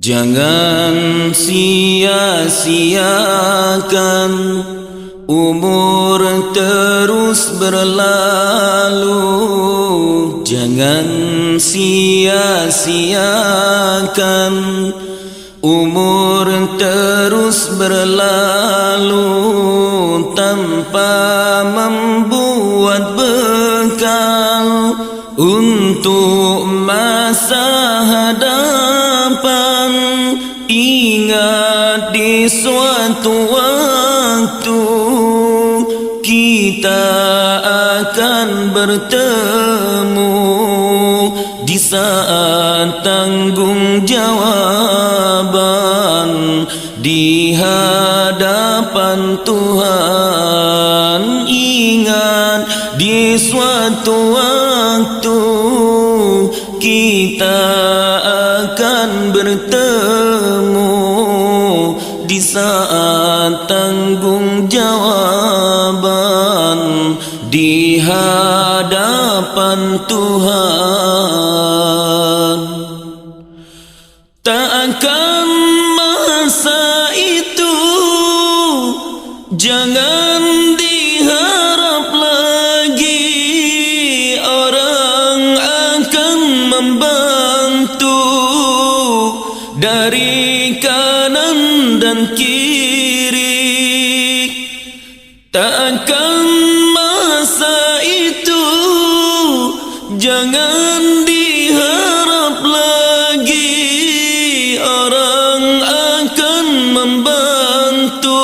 Jangan sia-siakan umur terus berlalu. Jangan sia-siakan umur terus berlalu tanpa membuat bekal untuk masa hadapan. Ingat di suatu waktu kita akan bertemu di saat tanggung jawaban di hadapan Tuhan. Ingat di suatu waktu kita akan bertemu di saat tanggung jawaban di hadapan Tuhan. Tak akan masa itu jangan diharap lagi orang akan membantu dari kanan dan kiri. Tak akan masa itu jangan diharap lagi orang akan membantu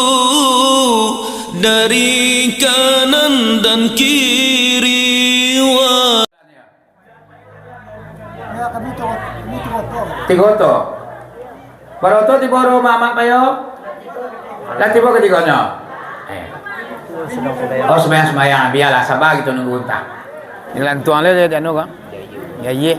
dari kanan dan kiri. Tigoto. Baroto tiboro mamak kayo. Lah tibo ketiganya. Oh sembahyang biarlah sabar gitu nunggu entah. Nilan tuang le dia anu kan. Ya ye.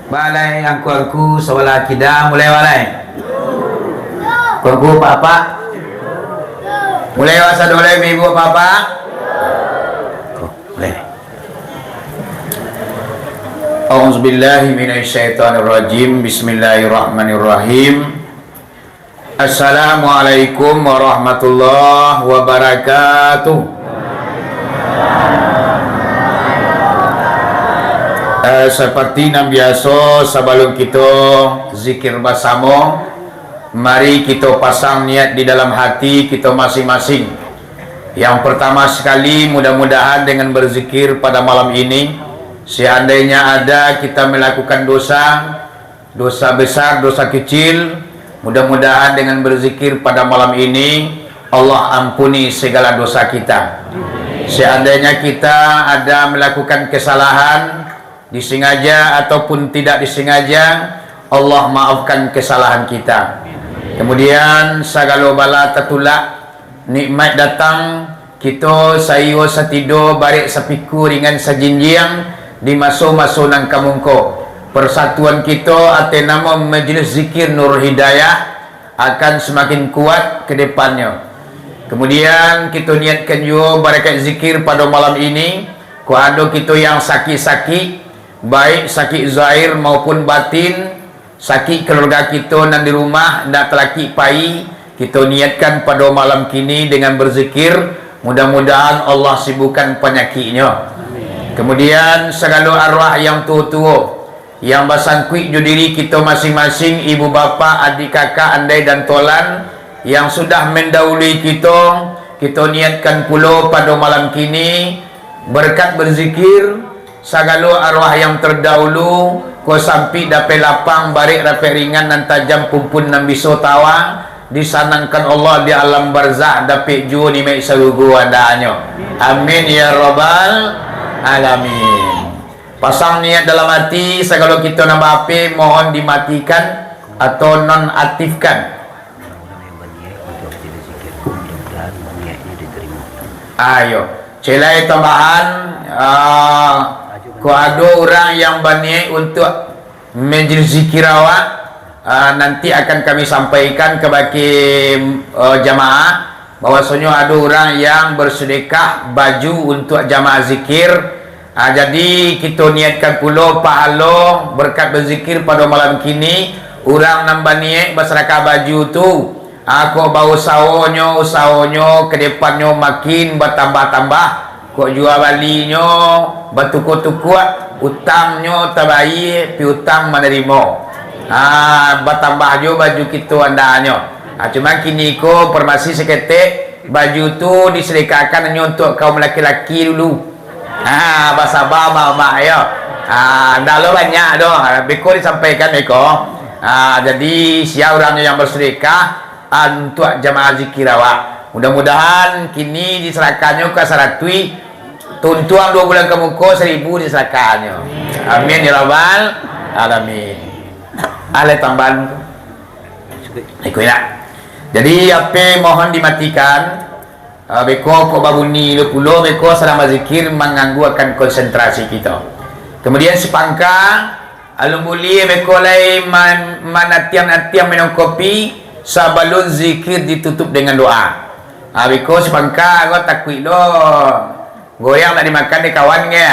Balai angku sawala kita mulai balai. Angku papa. Mulai wasa dole ibu papa. Mulai. A'udzubillahi minasyaitonirrajim. Bismillahirrahmanirrahim. Assalamualaikum warahmatullahi wabarakatuh. Seperti yang biasa sebelum kita zikir bersama, mari kita pasang niat di dalam hati kita masing-masing. Yang pertama sekali, mudah-mudahan dengan berzikir pada malam ini, seandainya ada kita melakukan dosa besar, dosa kecil, mudah-mudahan dengan berzikir pada malam ini Allah ampuni segala dosa kita. Seandainya kita ada melakukan kesalahan, disengaja ataupun tidak disengaja, Allah maafkan kesalahan kita. Kemudian segala bala tertolak, nikmat datang, kita sayo satido barik sepiku ringan sajinjiang di maso-maso nang kamungko. Persatuan kita atas nama Majlis Zikir Nur Hidayah akan semakin kuat ke depannya. Kemudian kita niatkan juga barakat zikir pada malam ini. Kalau kita yang sakit-sakit, baik sakit zahir maupun batin, sakit keluarga kita dan di rumah nak telaki pai, kita niatkan pada malam kini dengan berzikir, mudah-mudahan Allah sibukkan penyakitnya. Kemudian segala arwah yang tua-tua yang bersangkut ju diri kita masing-masing, ibu bapa, adik kakak, andai dan tolan yang sudah mendahului kita niatkan pula pada malam kini berkat berzikir segala arwah yang terdahulu ko sampai dapat lapang barik rapat ringan dan tajam pumpun nan biso tawa disanangkan Allah di alam barzah dapat ju ni mai sarugu adaanyo. Amin ya rabbal alamin. Pasang niat dalam hati segala kita nambah api mohon dimatikan atau non aktifkan. Ayo, celai tambahan, ko ada orang yang berniat untuk majlis zikir awak, nanti akan kami sampaikan kepada jamaah bahwasanya ada orang yang bersedekah baju untuk jamaah zikir. Jadi kita niatkan pula pahala berkat berzikir pada malam kini. Orang nambah niat bersedekah baju tu, aku bau usahanya ke depannya makin bertambah-tambah. Kok jual balinya bertukar-tukar, utangnya terbaik, pi utang menerima. Bertambah je baju kita andanya. Cuma kini ko permasi seketik baju tu disedekahkan hanya untuk kaum lelaki-lelaki dulu. Bersabar mak ya. Dah lo banyak dah. Beko disampaikan beko. Jadi siapa orangnya yang bersedekah untuk jamaah zikir awak. Mudah-mudahan kini diserahkannya ke Saratui. Tuntuan 2 bulan ke muka 1000 diserahkannya. Amin ya rabbal alamin. Ada tambahan ikut ya. Jadi apa mohon dimatikan. Beko kok babuni lupulo beko selama zikir mengganggu akan konsentrasi kita. Kemudian sepangka alumuli beko lai manatiam minum kopi sebelum zikir ditutup dengan doa. Beko sepangka kau takut lo goyang nak dimakan di kawannya.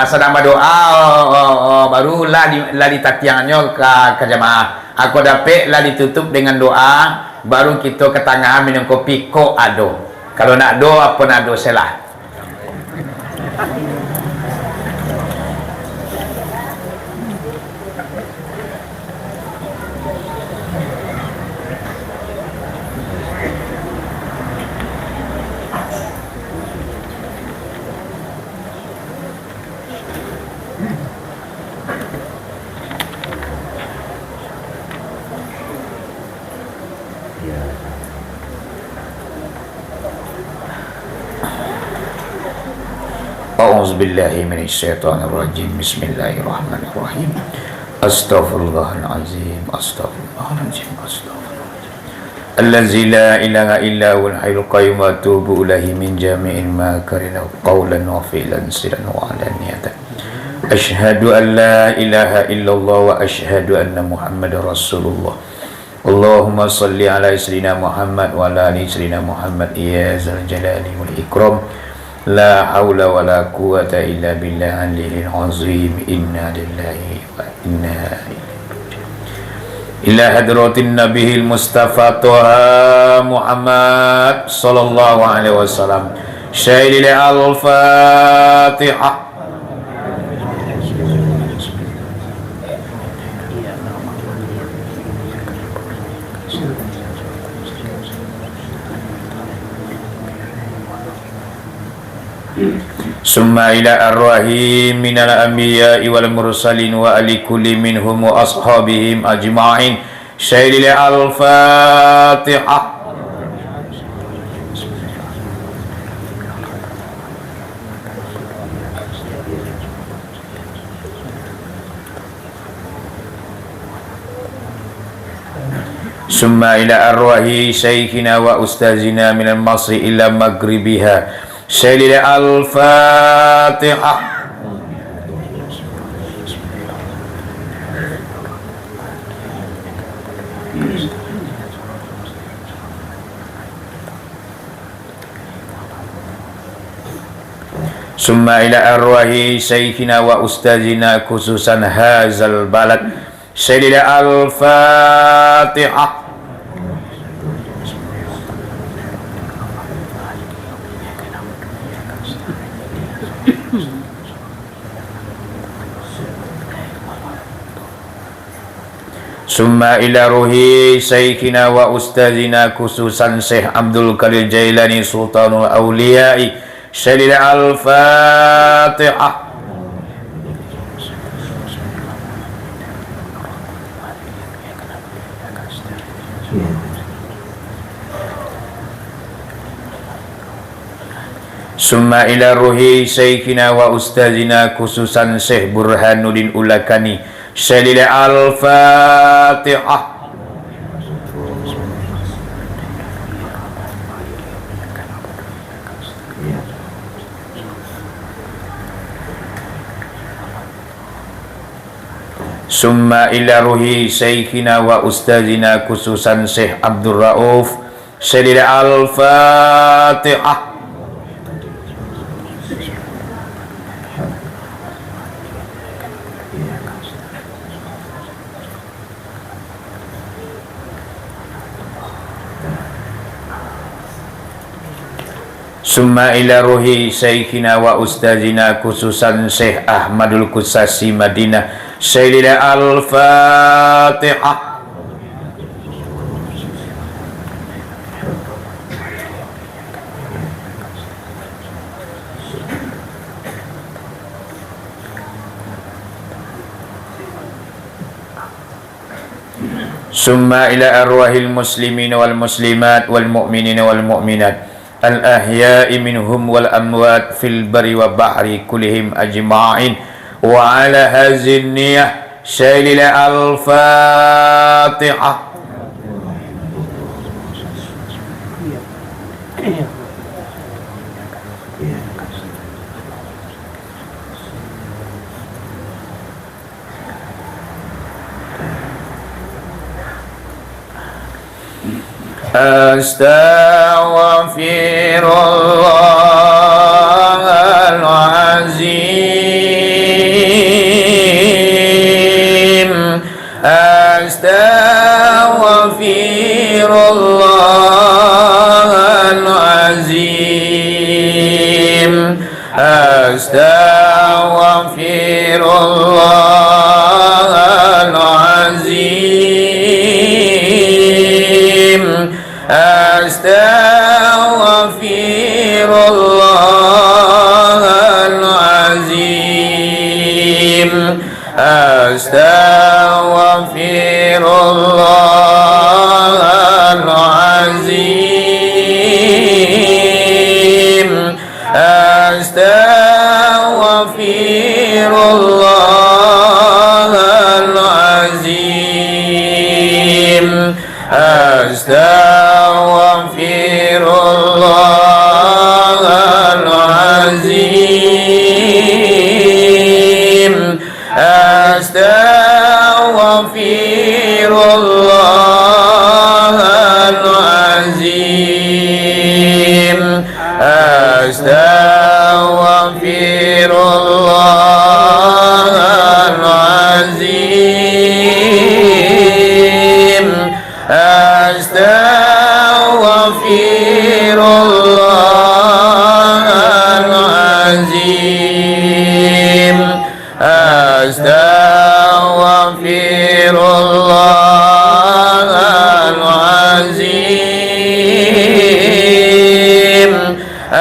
Sedang berdoa baru lah ditatiannya ke jamaah. Aku dapat lah ditutup dengan doa, baru kita ke tengah minum kopi ko ado. Kalau nak do apa nak do selah. A'udzubillahi minasyaitonirrajim. Bismillahirrahmanirrahim. Astaghfirullahalazim. Astaghfirullahalazim. Astaghfirullahalazim. Allazi la ilaha illa huwal hayyul qayyum wa atubu ilaihi min jami'il makarina qawlan wa fi'lan sirran wa alaniyatan. Asyhadu an la ilaha illallah wa asyhadu anna Muhammadar Rasulullah. Allahumma salli ala sayyidina Muhammad wa ala ali sayyidina Muhammad ya zal jalali wal ikram. La haula wa la quwata illa billah al-aliyyil azim. Inna lillahi wa inna ilaihi ila hadratin nabiyil mustafa Taha Muhammad sallallahu alaihi wasallam. Syairil al-Fatihah. Summa ila arwahim minal anbiya'i wal mursalin wa ali kulli minhum wa ashabihim ajma'in. Syairil al-Fatihah. Summa ila arwahi syekhina wa ustazina minal masri ila maghribiha. Syairil al-Fatihah. Summa ila arwahi syekhina wa ustazina khususan hazal balad. Syairil al-Fatihah. Summa ila ruhi syekhina wa ustazina khususan Syekh Abdul Qadir Jailani Sultanul Awliya'i. Syairil al-Fatihah. Summa ila ruhi syekhina wa ustazina khususan Syekh Burhanuddin Ulakani. Syairil al-Fatihah. Summa ila ruhi syekhina wa ustazina khususan Syekh Abdul Rauf. Syedil Al-Fatihah. Summa ila ruhi syekhina wa ustazina khususan Syekh Ahmadul Kusasi Madinah. Syedil Al-Fatihah. Summa ila arwahil muslimin wal muslimat wal mu'minin wal mu'minat al ahya'i minhum wal amwat fil bari wa bahri kullihim ajma'in wa ala hazin niyah syalil al-fatihah. Astaghfirullahalazim. Astaghfirullahalazim. Astaghfirullahalazim. Astaghfirullahalazim. Astaghfirullahalazim. Astaghfirullahalazim. Astaghfirullahalazim. Astaghfirullahalazim. Astaghfirullahalazim. Astaghfirullahalazim. Astaghfirullahalazim.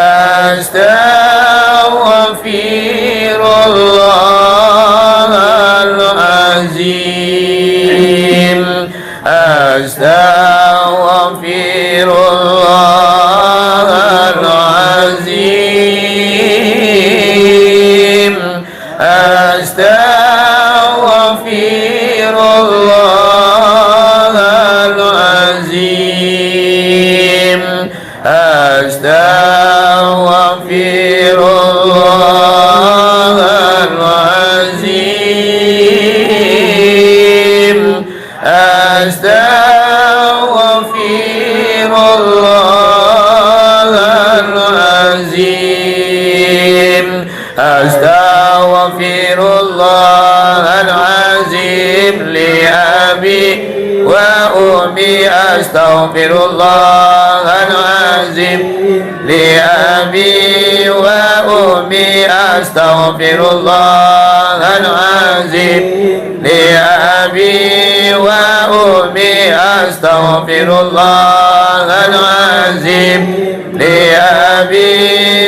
Astaghfirullahalazim. Astaghfirullahalazim. Astaghfirullahalazim. Astaghfirullahalazim. Astaghfirullahalazim. Astaghfirullahalazim li abi wa ummi. Astaghfirullahalazim li abi wa ummi. Astaghfirullahalazim li abi wa ummi. Astaghfirullahalazim li abi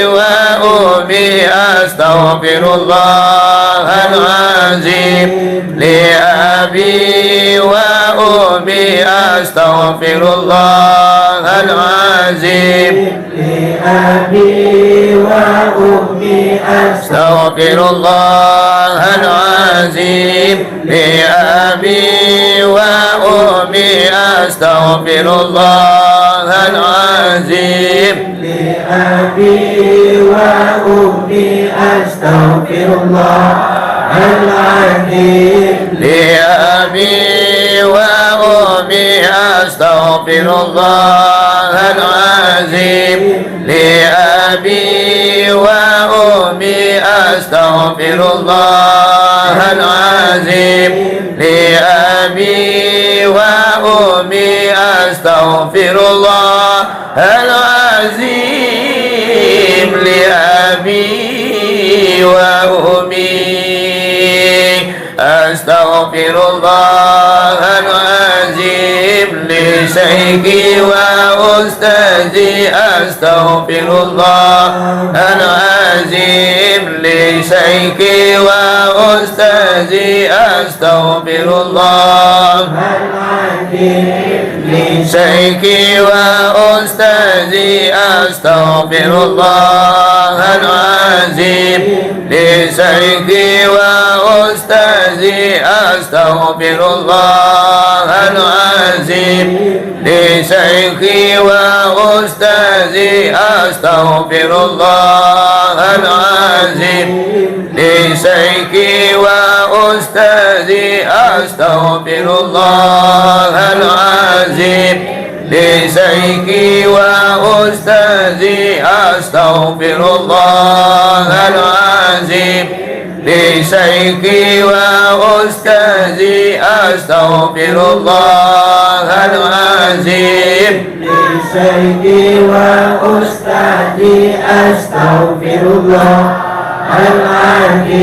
wa ummi. Astaghfirullahalazim li abi wa ummi. Astaghfirullahalazim li abi wa ummi. Astaghfirullahalazim li abi wa ummi. Astaghfirullahalazim li abi wa ummi. Astaghfirullah. العظيم لأبي وأمي أستغفر الله العظيم لأبي وأمي أستغفر الله العظيم لأبي وأمي أستغفر الله العظيم لأبي وأمي أستغفر الله العظيم لشيخي وأستاذي أستغفر الله العظيم لشيخي وأستاذي أستغفر الله لشيخي وأستاذي أستغفر الله العظيم لشيخي وأستاذي أستغفر الله العظيم لشيخي وأستاذي أستغفر الله العظيم لشيخي وأستاذي أستغفر الله العظيم لشيخي وأستاذي أستغفر الله العظيم لشيخي وأستاذي أستغفر الله العظيم لشيخي وأستاذي أستغفر الله العظيم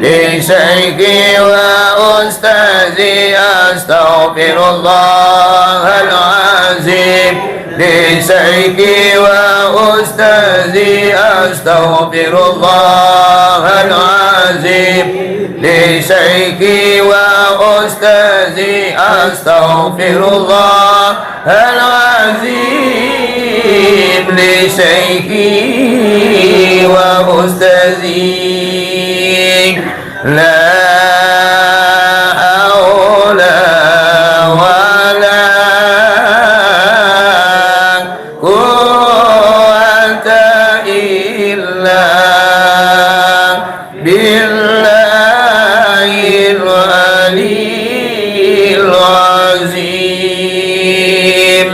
لشيخي وأستاذي أستغفر الله العظيم لشيخي وأستاذي أستغفر الله العظيم لشيخي وأستاذي أستغفر الله العظيم لشيخي وأستاذي لا حول ولا قوة إلا بالله العلي العظيم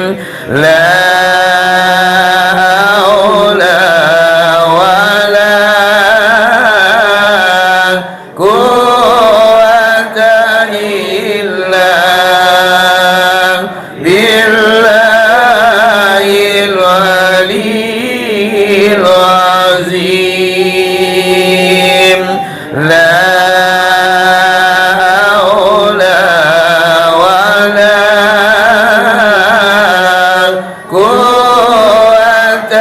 لا حول ولا قوة إلا بالله العلي العظيم لا حول ولا قوة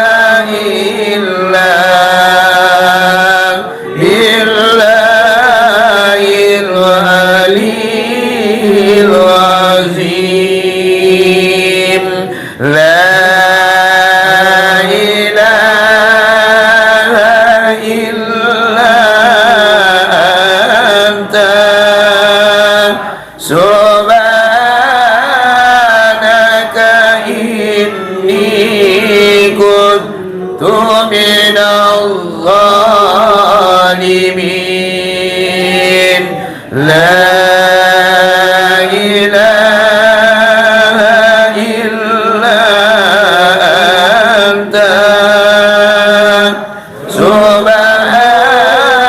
إلا بالله العلي العظيم لا إله إلا أنت سبحانك إني كنت من الظالمين لا إله إلا أنت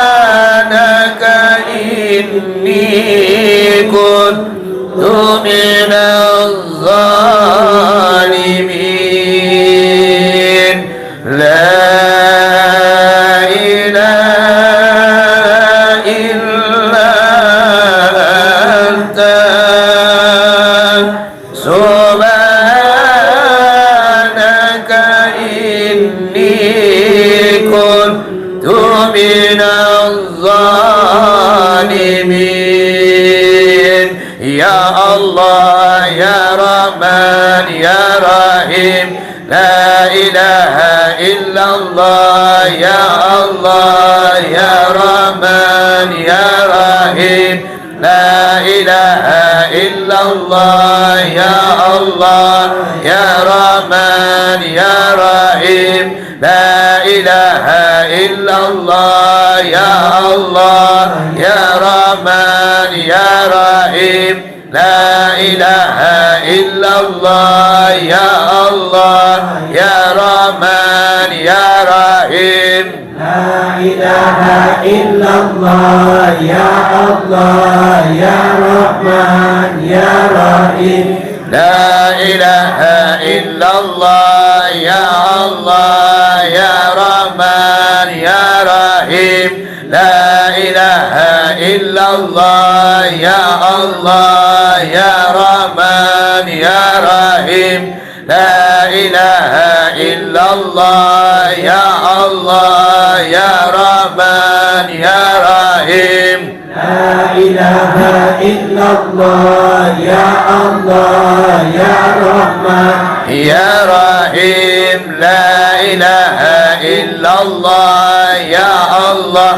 سبحانك إني كنت من الظالمين لا إله إلا أنت سبحانك إني كنت من الظالمين يا الله يا رحمن يا رحيم لا إله إلا الله يا الله يا رحمن يا رحيم لا إله إلا الله يا الله يا رحمن يا رحيم لا إله إلا الله Ya Allah Ya Rahman Ya Rahim La ilaha illallah Ya Allah Ya Rahman Ya Rahim La ilaha illallah Ya Allah Ya Rahman Ya Rahim La ilaha illallah Ya Allah Ya Rahman Ya Rahim La ilaha illallah Ya Allah Ya Rahman Ya Rahim La ilaha illallah Ya Allah Ya Rahman Ya Rahim La ilaha illallah Ya Allah Ya Rahman Ya Rahim La ilaha illallah Ya Allah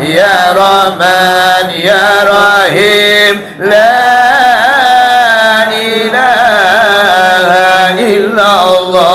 Ya Rahman Ya Rahim La ilaha illallah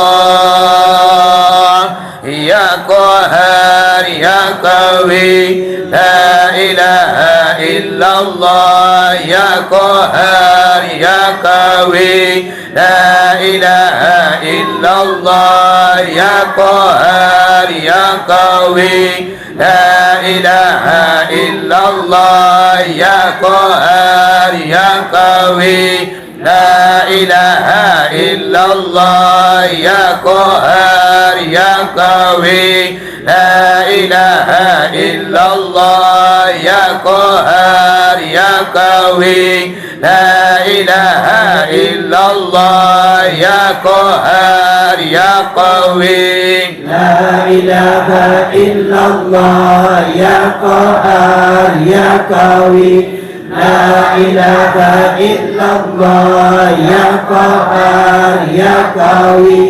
Ya Qahhar Ya Qawi La ilaha illallah Ya Qahhar Ya Qawi La ilaha illallah Ya Qahhar Ya Qawi La ilaha illallah Ya Qahhar Ya Qawi La ilaha illallah Ya Qahhar Ya Qawi La ilaha illallah Ya Qahhar Ya Qawi La ilaha illallah Ya Qahhar Ya Qawi La ilaha illallah Ya Qahhar Ya Qawi La ilaha illallah Ya Qahhar Ya Qawi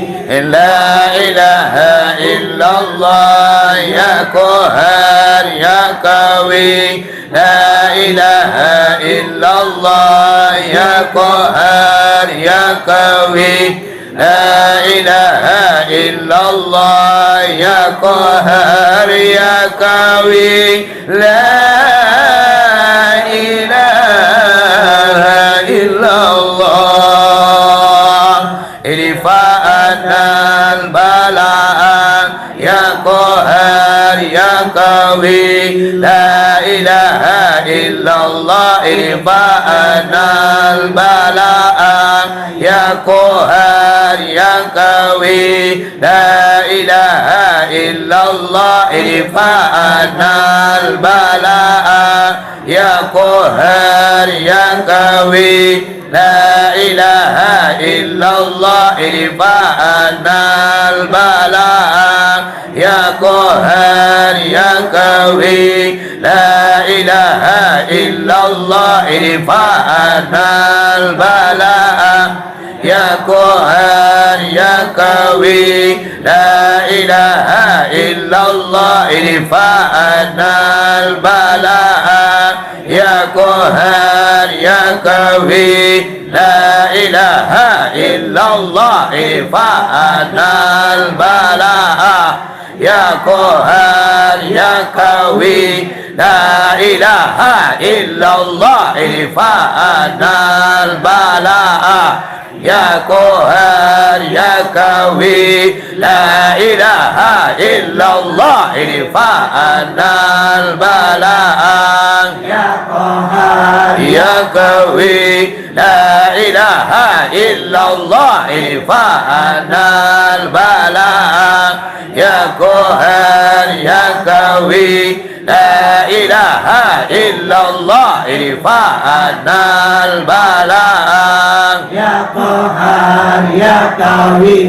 La ilaha illallah Ya Qahhar Ya Qawi La ilaha illallah Ya Qahhar Ya Qawi La ilaha illallah Ya Qahhar Ya Qawi La ilaha illallah Irfa'ana al-bala'a Ya Qahhar Ya Qawi La ilaha illallah Irfa'ana al-bala'a Ya Qahhar Ya Qawi La ilaha illallah Irfa'ana al-bala'a Ya Qahhar Ya Qawi La ilaha illallah Irfa'ana al-bala'a Ya Qahhar Ya Qawi La ilaha illallah Irfa'ana al-bala'a Ya Qahhar Ya Qawi La ilaha illallah Irfa'ana al-bala'a Ya Qahhar Ya Qawi La ilaha illallah Irfa'ana al-bala'a Ya Qahhar Ya Qawi La ilaha illallah Irfa'ana al-bala'a Ya Qahhar Ya Qawi La ilaha illallah Irfa'ana al-bala'a Ya Qahhar Ya Qawi La ilaha illallah Irfa'ana al-bala'a Ya Qahhar Ya Qawi La ilaha illallah Irfa'ana al-bala'a Ya Qahhar Ya Qawi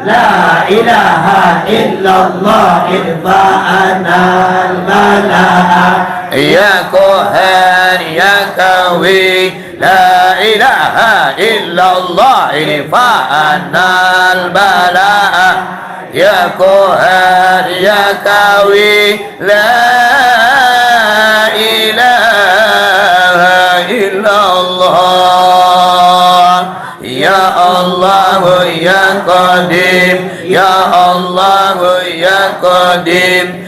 La ilaha illallah Irfa'ana al-bala'a Ya Qahhar Ya Qawi La ilaha illallah Irfa'ana al-bala'a Ya Qahhar Ya Qawi La ilaha illallah Ya Allah Ya Qadim Ya Allah Ya Qadim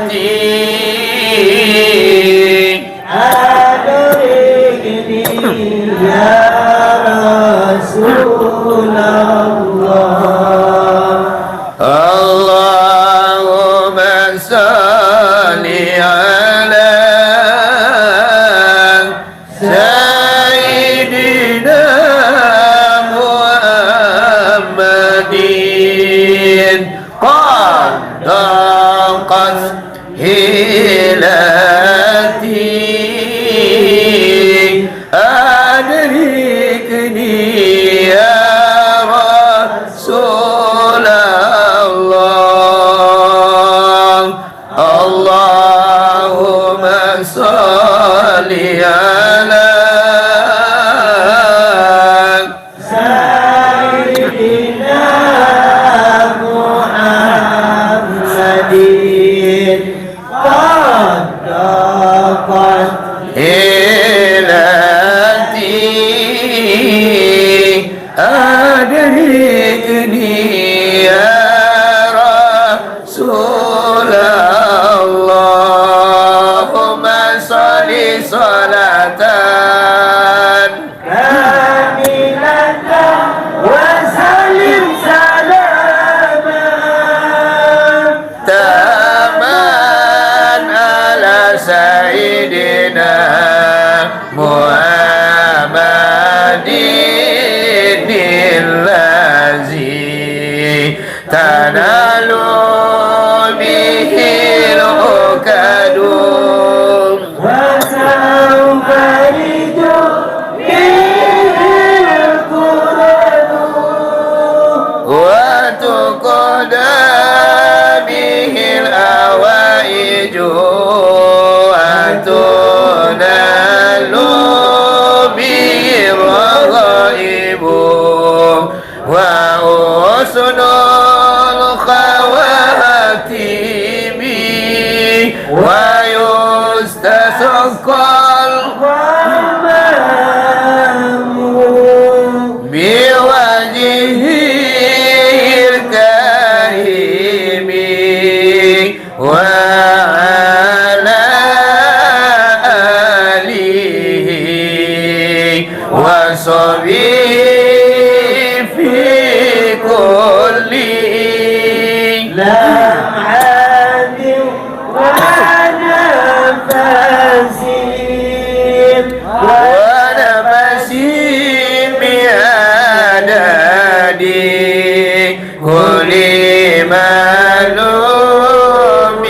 Allahumma salli ala Sayyidina Muhammadin qadaqat hilati adrikni ya Rasulallah Allahumma salli ala Sayyidina Muhammadin qadaqat hilati adrikni ya Rasulallah Allahumma salli salatan kamilatan wa salim salaman taman ala Sayyidina Muhammadin allazi tanalu bihil ukadum wa sawfariju bil quranu wa tuqda bihil awaiju wa tunalu bihil ghaibu wa usnul khawatimi wa yustasqal biwajhil karimi wa ala alihi wa sahbihi fi kulli lam'ati wa nafasin wa ونفسي بعدد كل معلوم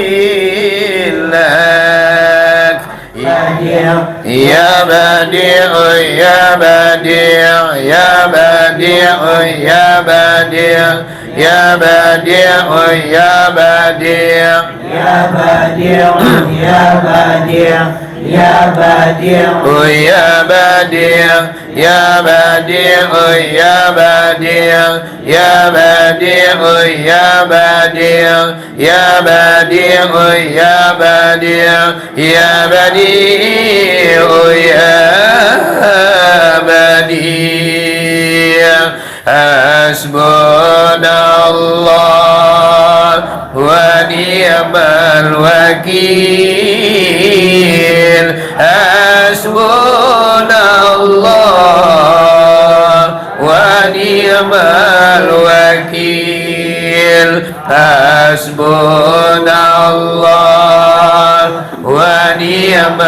لك يا بديع يا بديع يا بديع يا بديع يا بديع يا بديع ya badi'u ya badi'u ya badi'u يا بديع يا بديع يا بديع يا بديع يا بديع يا بديع يا بديع يا بديع يا بديع حسبنا الله ونعم الوكيل حسبنا الله ونعم الوكيل حسبنا الله ونعم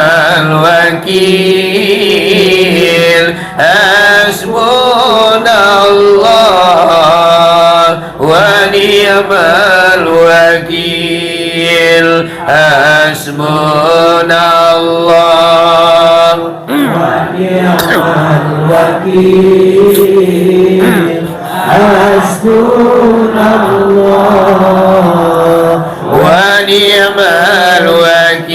الوكيل حسبنا الله ونعم الوكيل حسبنا الله ونعم الوكيل حسبنا الله ونعم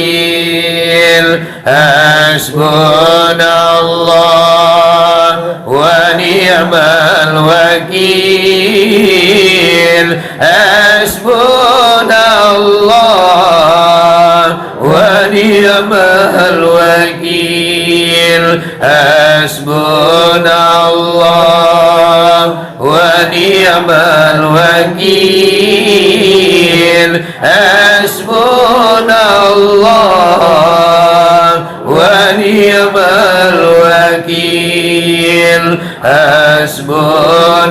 الوكيل حسبنا الله ونعم الوكيل حسبنا الله ونعم الوكيل حسبنا الله ونعم الوكيل حسبنا الله ونعم الوكيل حسبنا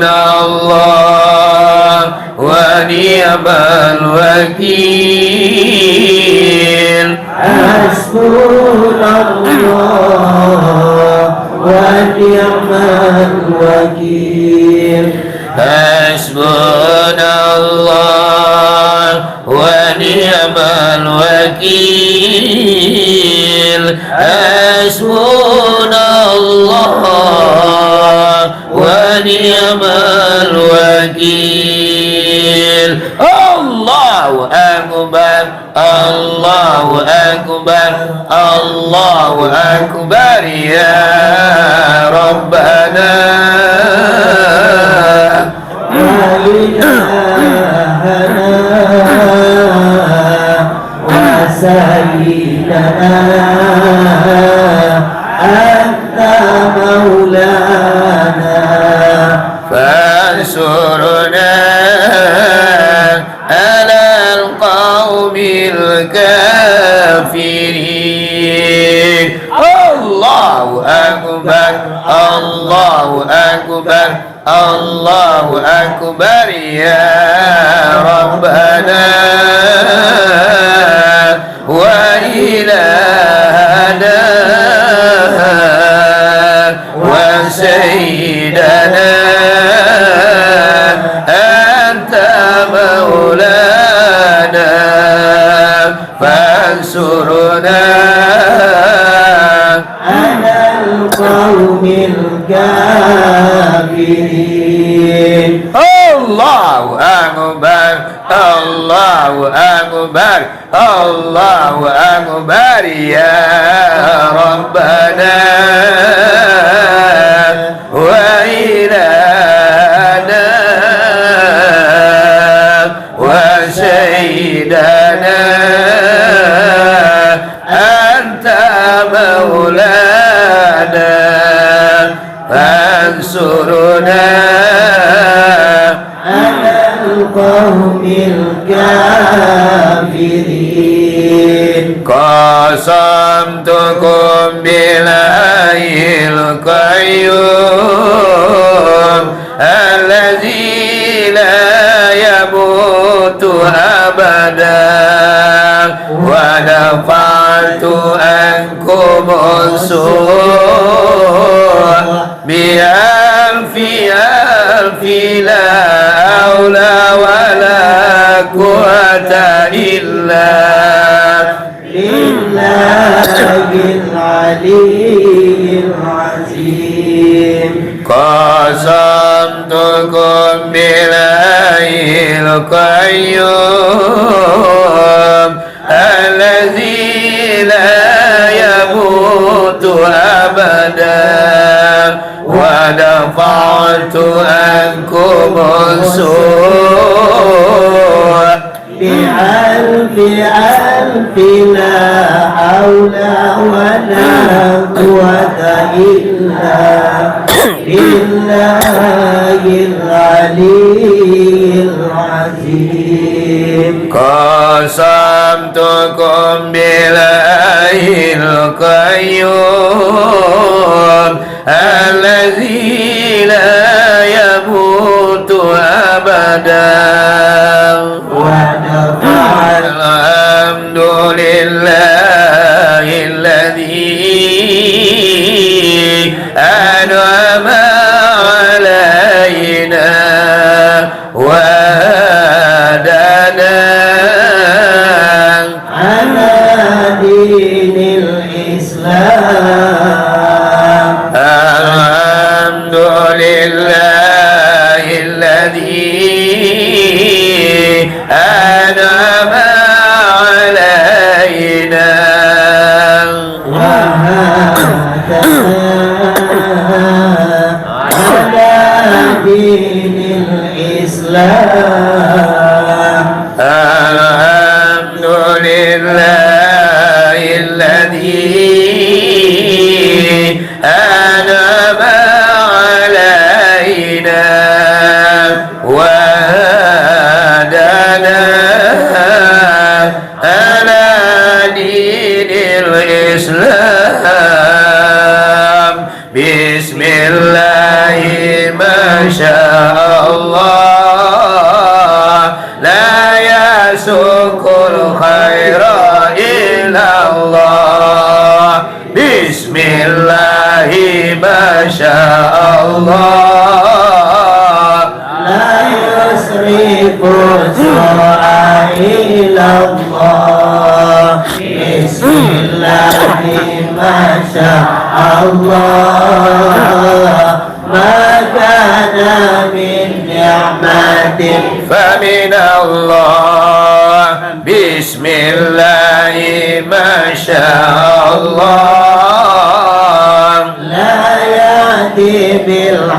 الوكيل حسبنا الله ونعم الوكيل حسبنا الله ونعم الوكيل حسبنا الله ونعم الوكيل الله أكبر الله أكبر الله أكبر يا ربنا وإلهنا وسيدنا أنت مولانا فانصرنا على القوم الكافرين الله أكبر الله أكبر الله أكبر يا ربنا وإلهنا وسيدنا أنت مولانا فانصرنا على القوم الكافرين الله أكبر الله أكبر الله أكبر يا ربنا وإلهنا وسيدنا أنت مولانا فانصرنا على القوم الكافرين قسمتكم بالله القيوم الذي لا يموت أبدا ودفعت عنكم السوء بألف ألف لا حول ولا قوة إلا لله العلي العظيم قسمتكم بالله القيوم الذي لا يموت أبدا ودفعت عنكم السوء بألف ألف لا حول ولا قوة إلا بالله العلي العظيم قسمتكم بالله القيوم الذي لا يموت أبدا الحمد لله الذي أنعم علينا وهدانا على دين الإسلام الحمد لله الذي أنعم علينا على دين الإسلام الحمد لله الذي أنعم علينا وهدانا على دين الإسلام بسم الله ما شاء الله لا Allah لا يصرف سوء إلى الله بسم الله ما شاء الله ما كان من نعمة فمن الله بسم الله ما شاء الله لا يأتي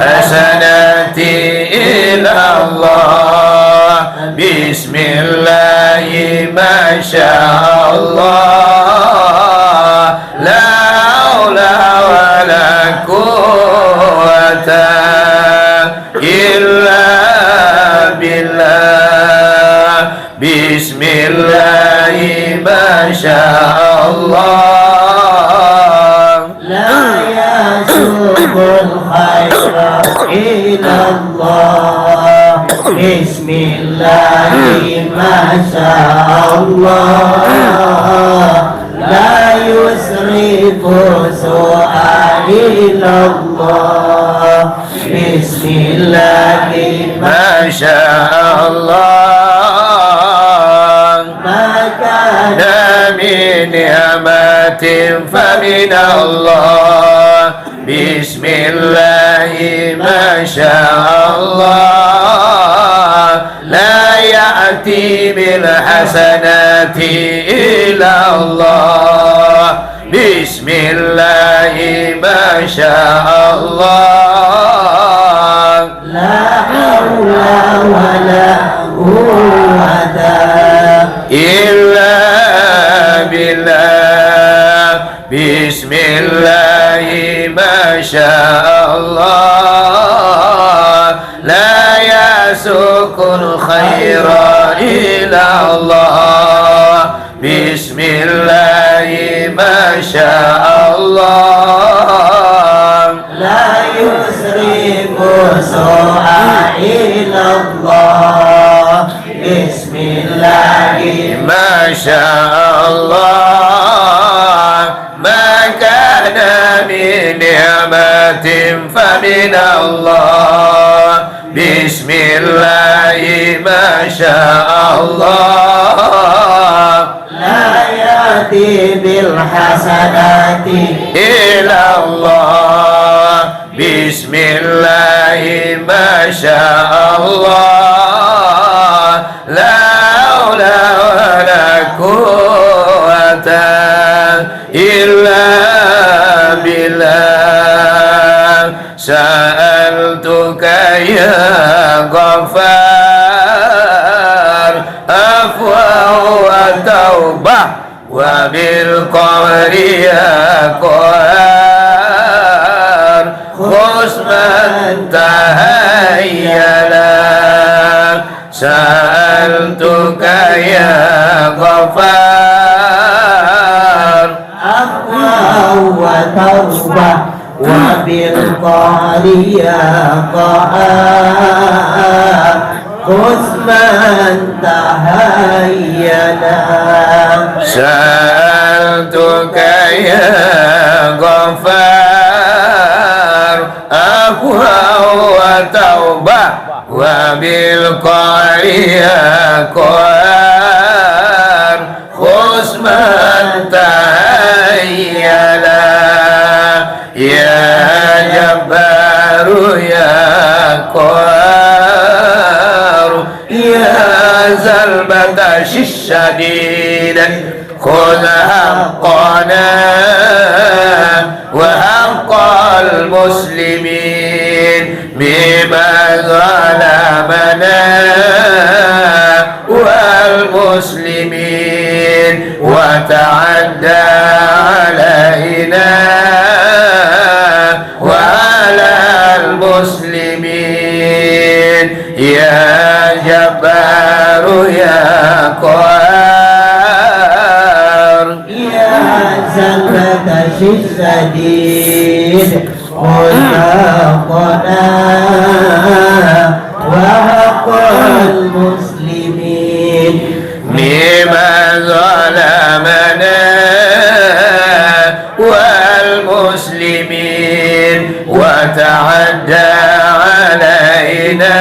حسنات إلى الله بسم الله ما شاء الله لا حول ولا قوة إلا بالله بسم الله ما شاء الله لا يسوق الخير إلى الله بسم الله ما شاء الله لا يسرف سوء إلى الله بسم الله ما شاء الله ما كان من نعمة فمن الله بسم الله ما شاء الله لا يأتي بالحسنات إلى الله بسم الله ما شاء الله لا حول ولا قوة إلا بالله بسم الله ما شاء الله لا يسوق الخير إلى الله بسم الله ما شاء الله لا يسرف سوء إلى الله بسم الله ما شاء الله ما كان من نعمة فمن الله بسم الله ما شاء الله لا يأتي بالحسنات إلى الله بسم الله ما شاء الله لا حول ولا قوة إلا بالله سألتك يا غفار عفوا وتوبة وبالقمر يا قهار خذ من تهيلا سألتك يا غفار عفوا وتوبة وبالقهر يا قهار خذ من تهيلا سألتك يا غفار عفوا وتوبة وبالقهر يا قهار خذ من تهيلا يا جبار يا قهار يا ذا البطش الشديد خذ حقنا وحق المسلمين مما ظلمنا والمسلمين وتعدى علينا وعلى المسلمين يا جبار يا قهار يا زلمة الشديد خلقنا وحق المسلمين مما ظلمنا والمسلمين تعدى علينا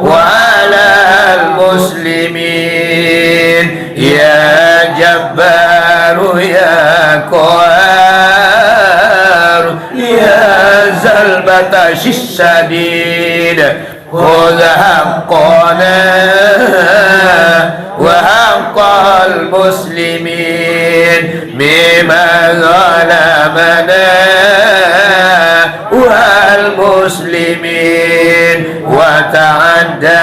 وعلى المسلمين يا جبار يا قهار يا ذا البطش الشديد خذ حقنا وحق المسلمين مما ظلمنا والمسلمين وتعدى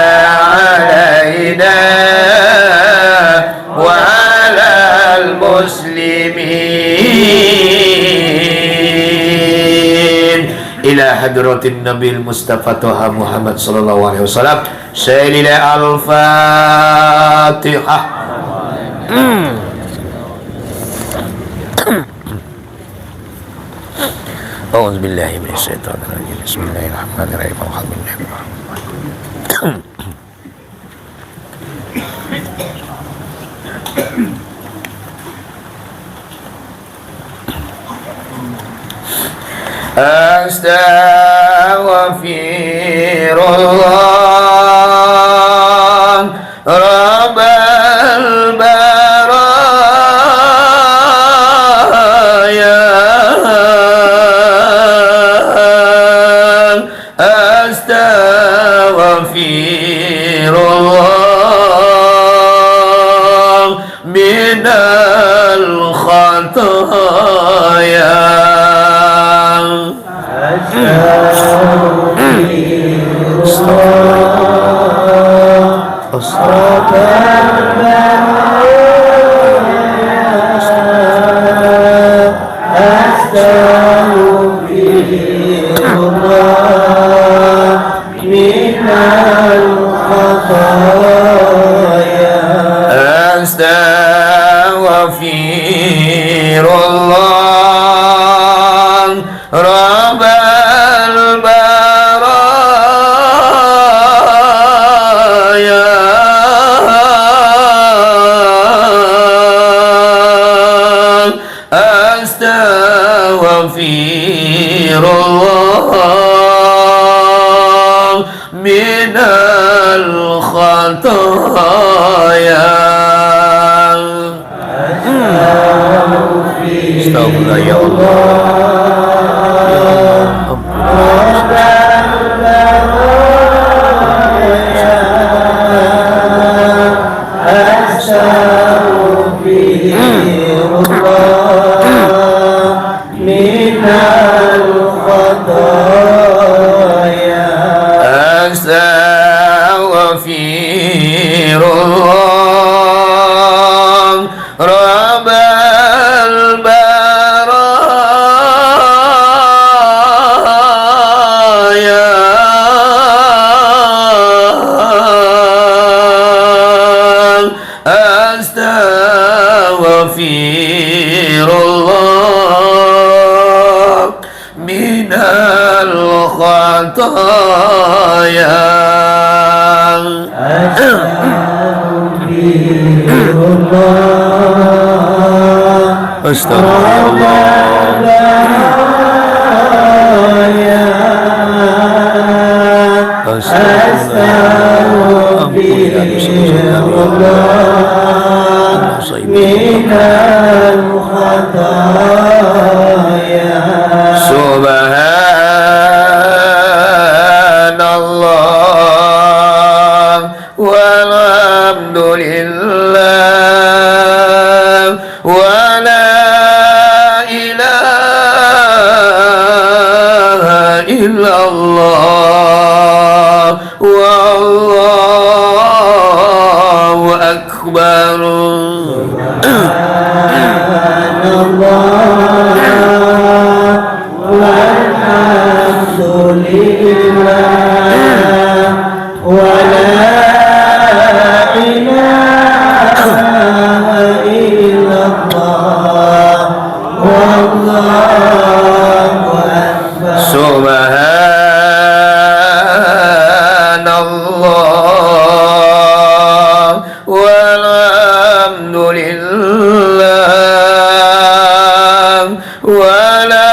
علينا وعلى المسلمين إلى حضرة النبي المصطفى طه محمد صلى الله عليه وسلم سيدنا الفاتحة. أعوذ بالله من الشيطان الرجيم بسم الله الرحمن الرحيم الحمد لله رب العالمين. أستغفر الله رب البرايا أستغفر الله من الخطايا أستغفر الله رب البرايا أستغفر الله من الخطايا استغفر يا أستغفر الله رب البرايا أستغفر الله من الخطايا أستغفر من الخطايا سبحان الله والحمد لله ولا إله إلا الله والله أكبر سبحان الله والحمد لله ولا إله إلا الله والله أكبر سبحان الله والحمد لله ولا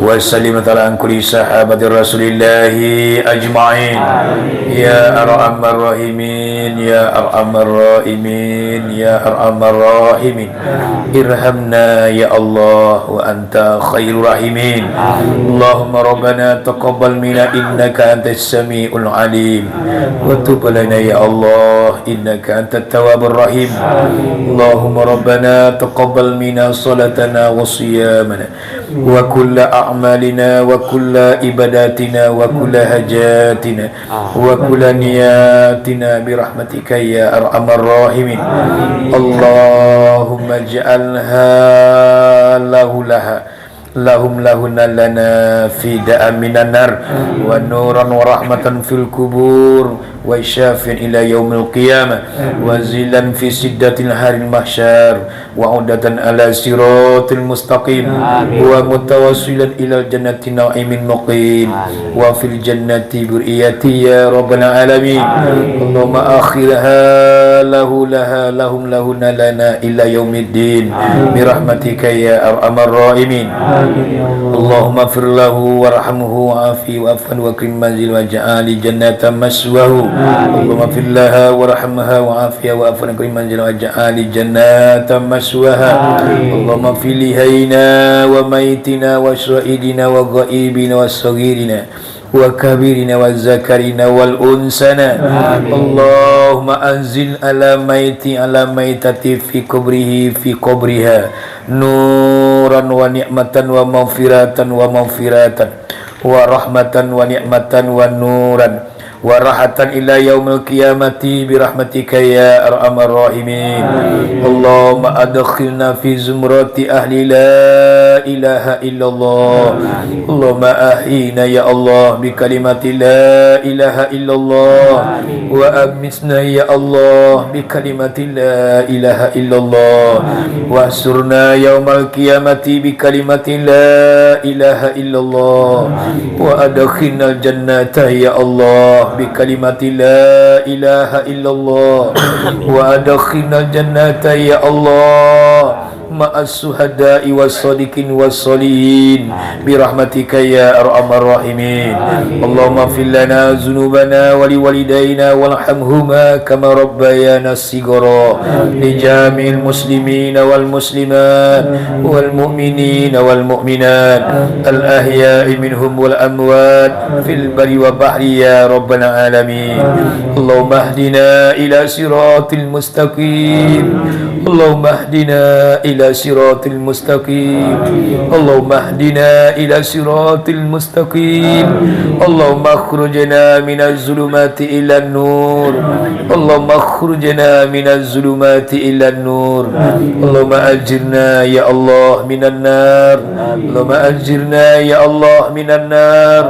وسلم تعالى عن كل صحابة رسول الله أجمعين يا أرحم الراحمين يا أرحم الراحمين يا أرحم الراحمين ارحمنا يا الله وأنت خير الراحمين اللهم ربنا تقبل منا إنك أنت السميع العليم وتب علينا يا الله إنك أنت التواب الرحيم اللهم ربنا تقبل منا صلاتنا وصيامنا وكل أعمالنا وكل عباداتنا وكل حاجاتنا وكل نياتنا برحمتك يا أرحم الراحمين اللهم اجعلها لهم لنا فداء من النار ونورا ورحمة في القبور وشافع إلى يوم القيامة وزلا في سدة الهار المحشر وعودة على صراط المستقيم ومتوصلا إلى الجنة نعيم المقيم وفي الجنة برئيتي يا رب العالمين اللهم آخرها لهم لنا إلى يوم الدين برحمتك يا أرحم الراحمين اللهم اغفر له وارحمه وعافيه وعفو وكرم منزل واجعل جنة مسواه اللهم اغفر لها وارحمها وعافيه وعفو وكرم منزل واجعل جنة مسواها اللهم اغفر لحينا وميتنا وشهيدنا وغائبنا وصغيرنا وكبيرنا والذكرنا والأنثى اللهم أنزل على ميتة في قبرها نورا ونعمة ومغفرة ورحمة ونعمة ونورا وراحة إلى يوم القيامة برحمتك يا أرحم الراحمين اللهم أدخلنا في زمرة أهل لا إله إلا الله اللهم أحينا يا الله بكلمة لا إله إلا الله وأمسنا يا الله بكلمة لا إله إلا الله واحشرنا يوم القيامة بكلمة لا إله إلا الله وأدخلنا الجنة يا الله بكلمة لا إله إلا الله وأدخلنا الجنة يا الله مع الشهداء والصادقين والصالحين برحمتك يا أرحم الراحمين اللهم اغفر لنا ذنوبنا ولوالدينا وارحمهما كما ربيانا صغارا لجميع المسلمين والمسلمات والمؤمنين والمؤمنات الأحياء منهم والأموات في البر والبحر يا رب العالمين اللهم اهدنا إلى صراط المستقيم اللهم اهدنا إلى صراط المستقيم اللهم اهدنا إلى صراط المستقيم اللهم اخرجنا من الظلمات إلى النور اللهم اخرجنا من الظلمات إلى النور اللهم أجرنا يا الله من النار اللهم أجرنا يا الله من النار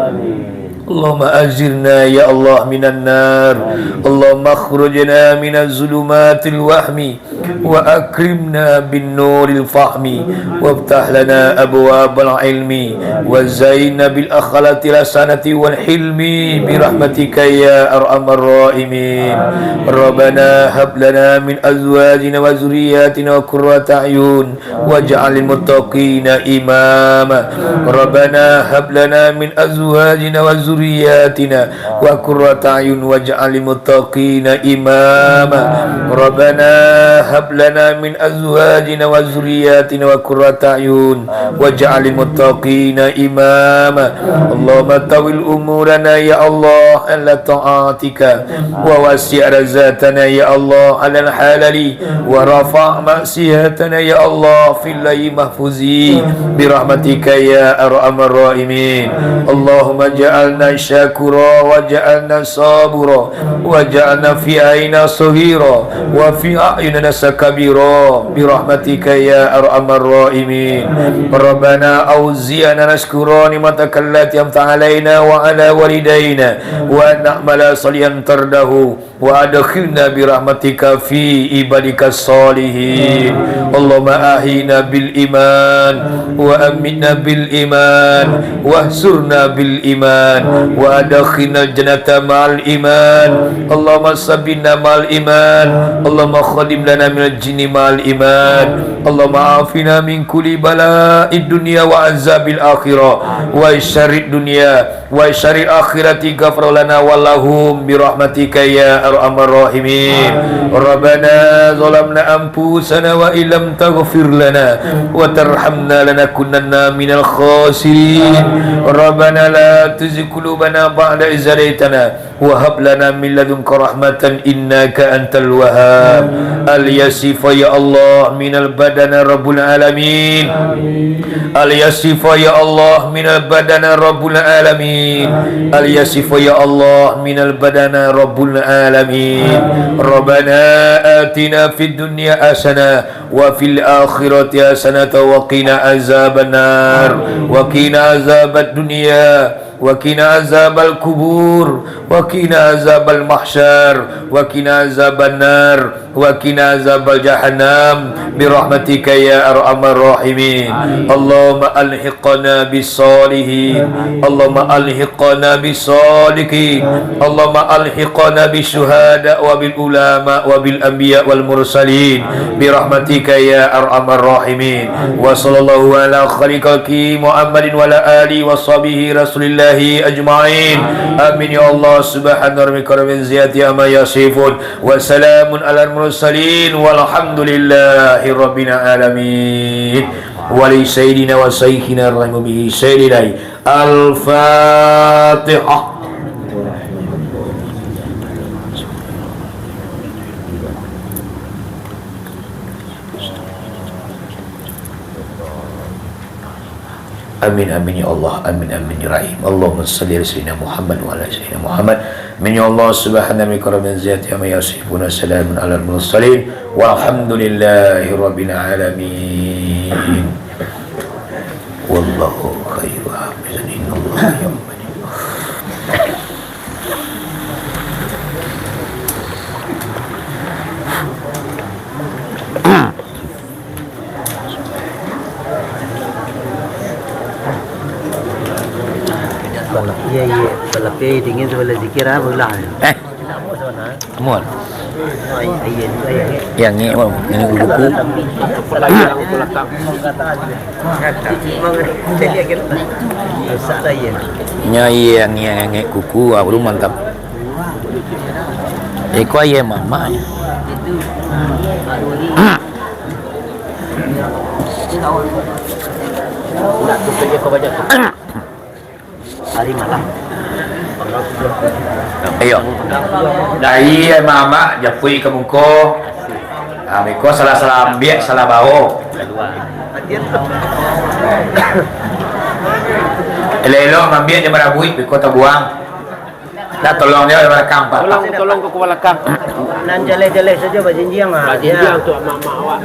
اللهم أجرنا يا الله من النار اللهم اخرجنا من الظلمات الوهم وأكرمنا بالنور الفهم وافتح لنا أبواب العلم وزينا بالأخلاق الحسنة والحلم برحمتك يا أرحم الراحمين ربنا هب لنا من أزواجنا وذرياتنا قرة أعين واجعل المتقين إماما ربنا هب لنا من أزواجنا وذرياتنا وقرة أعين واجعل المتقين إماما ربنا هب لنا من أزواجنا وذرياتنا وقرة أعين واجعل المتقين إماما اللهم طول أمورنا يا الله على طاعتك ووسع رزقنا يا الله على الحلال ورفع معصيتنا يا الله في الليل محفوظين برحمتك يا أرحم الراحمين اللهم اجعلنا شاكرا وجعلنا صابرا وجعلنا في عيننا صغيرا وفي أعيننا كبيرا برحمتك يا أرحم الراحمين ربنا أوزعنا نشكر نعمتك التي أنعمت علينا وعلى والدينا وأن نعمل صالحا ترضاه وأدخلنا برحمتك في عبادك الصالحين اللهم أحينا بالإيمان وأمتنا بالإيمان واحشرنا بالإيمان wa adkhilnal jannata ma'al iman. Allahumma sabbina ma'al iman. Allahumma khadim lana minal jinni ma'al iman. Allahumma afina min kulli bala'id dunya wa azabil akhirah wa syarrid dunya wa syarril akhirati ghafir lana wa lahum bi rahmatika ya arhamar rahimin. Rabbana zalamna anfusana wa illam taghfir lana wa tarhamna lanakunanna minal khasirin. Rabbana la tuzigh qulubana ba'da idh hadaytana wa hab lana min ladunka rahmatan innaka antal wahhab. Al-yasifa ya Allah minal badana rabbul alamin. Al-yasifa ya Allah minal badana rabbul alamin. Al-yasifa ya Allah minal badana rabbul alamin. Rabbana atina fid dunya hasanah wa fil akhirati hasanah wa qina azabannar wa qina azabad dunya wa qina azabal kubur wa qina azabal mahsyar wa qina azaban nar wa qina azabal jahannam bi rahmatika ya arhamar rahimin. Allahumma alhiqna bis salihin. Allahumma alhiqna bis salihin. Allahumma alhiqna bis syuhada wa bil ulama wa bil anbiya wal mursalin bi rahmatika ya arhamar rahimin. Wa sallallahu ala khaliqi Muhammadin wa ala alihi wa sahbihi rasulillah ajma'in. Amin ya Allah. Subhana rabbika rabbil izzati amma yasifun wa salamun alal mursalin walhamdulillahi rabbil alamin. Wa li sayyidina wa sayyidina rahimu bihi sayyidina al-Fatihah. Amin amin ya Allah, amin amin ya Rahim. Allahumma salli ala sayyidina Muhammad wa ala sayyidina Muhammad. Amin ya Allah. Subhana rabbika rabbil izzati amma yasifun wa salamun alal mursalin walhamdulillahi rabbil alamin. Wallahu khairu hafizan innallaha ya'lamu. Iya iya, balapnya dingin sebelah zikir apa belah? Amun. Iya iya. Yang ni apa? Ini buku. Yang kuku aku mantap. Eko ayam mama. Nak tu pergi kau baca tu. Hari malam. Ayo. Dari mama japui ke muko. Miko salah biak salah bau. Elelo ngambil dia berabui Miko terbuang. Dah tolong dia dari kampak. Tolong ke kepala kang. Nan jale-jale saja bajinjiang ah. Bajinjiang tu mak awak.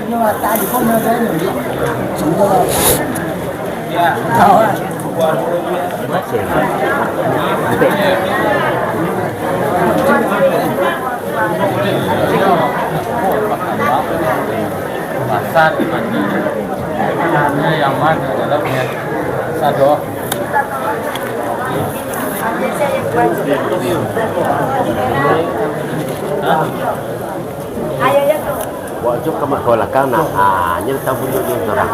Ya. Pasar yang mana dalamnya sado. Wajib ke mak kau lakang nak nyerta bunyi dia orang.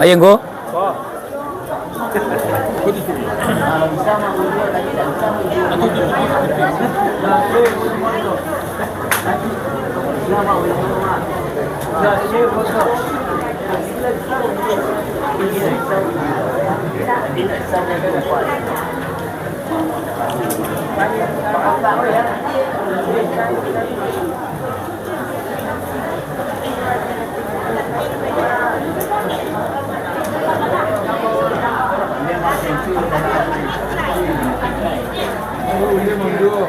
Ayo go. Mundur.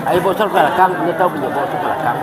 Air botol ke belakang, dia tahu punya botol ke belakang.